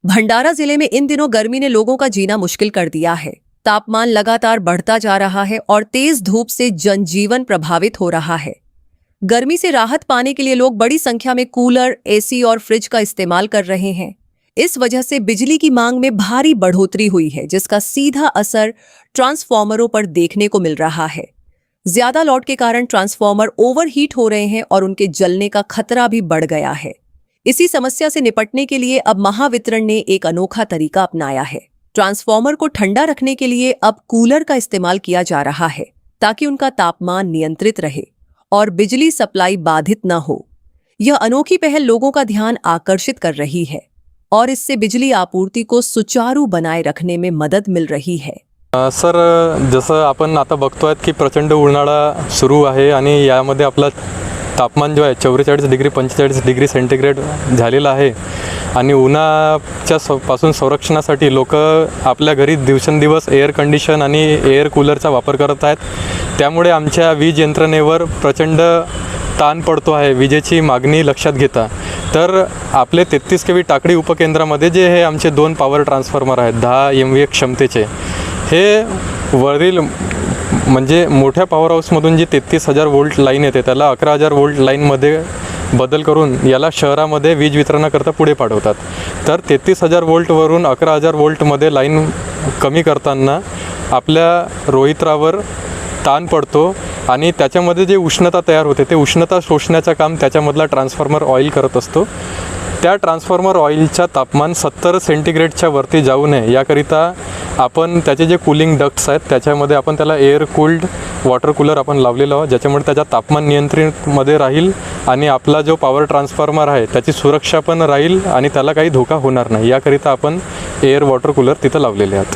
भंडारा जिले में इन दिनों गर्मी ने लोगों का जीना मुश्किल कर दिया है। तापमान लगातार बढ़ता जा रहा है और तेज धूप से जनजीवन प्रभावित हो रहा है। गर्मी से राहत पाने के लिए लोग बड़ी संख्या में कूलर, एसी और फ्रिज का इस्तेमाल कर रहे हैं। इस वजह से बिजली की मांग में भारी बढ़ोतरी हुई है, जिसका सीधा असर ट्रांसफार्मरों पर देखने को मिल रहा है। ज्यादा लोड के कारण ट्रांसफार्मर ओवरहीट हो रहे हैं और उनके जलने का खतरा भी बढ़ गया है। इसी समस्या से निपटने के लिए अब महावितरण ने एक अनोखा तरीका अपनाया है। ट्रांसफार्मर को ठंडा रखने के लिए अब कूलर का इस्तेमाल किया जा रहा है, ताकि उनका तापमान नियंत्रित रहे और बिजली सप्लाई बाधित न हो। यह अनोखी पहल लोगों का ध्यान आकर्षित कर रही है और इससे बिजली आपूर्ति को सुचारू बनाए रखने में मदद मिल रही है। सर, जसं आपण आता बघतोय की प्रचंड उन्हाळा सुरू आहे आणि यामध्ये आपला तापमान जो आहे 44 डिग्री 45 डिग्री सेंटीग्रेड झालेला आहे आणि उन्हाच्या पासून संरक्षणासाठी लोक आपल्या घरी दिवसेंदिवस एअर कंडिशन आणि एअर कूलरचा वापर करत आहेत। त्यामुळे आमच्या वीज यंत्रणेवर प्रचंड ताण पडतो आहे। विजेची मागणी लक्षात घेता तर आपले 33 केवी टाकडी उपकेंद्रामध्ये जे हे आमचे 2 पॉवर ट्रान्सफॉर्मर आहेत 10 MVA क्षमतेचे, हे वरील म्हणजे मोठ्या पॉवर हाऊसमधून जी 33,000 वोल्ट लाईन येते त्याला 11,000 वोल्ट लाईनमध्ये बदल करून याला शहरामध्ये वीज वितरणाकरता पुढे पाठवतात। तर 33,000 वोल्टवरून 11,000 वोल्टमध्ये लाईन कमी करताना आपल्या रोहित्रावर ताण पडतो आणि त्याच्यामध्ये जे उष्णता तयार होते ते उष्णता शोषण्याचं काम त्याच्यामधला ट्रान्सफॉर्मर ऑइल करत असतो। त्या ट्रान्सफॉर्मर ऑइलच्या तापमान 70 सेंटीग्रेडच्या वरती जाऊ नये याकरिता आपण त्याचे जे कूलिंग डक्ट्स आहेत त्याच्यामध्ये आपण त्याला एअर कूल्ड वॉटर कूलर आपण लावलेलं आहोत, ज्याच्यामुळे त्याचा तापमान नियंत्रणमध्ये राहील आणि आपला जो पॉवर ट्रान्सफॉर्मर आहे त्याची सुरक्षा पण राहील आणि त्याला काही धोका होणार नाही याकरिता आपण एअर वॉटर कूलर तिथं लावलेले आहेत।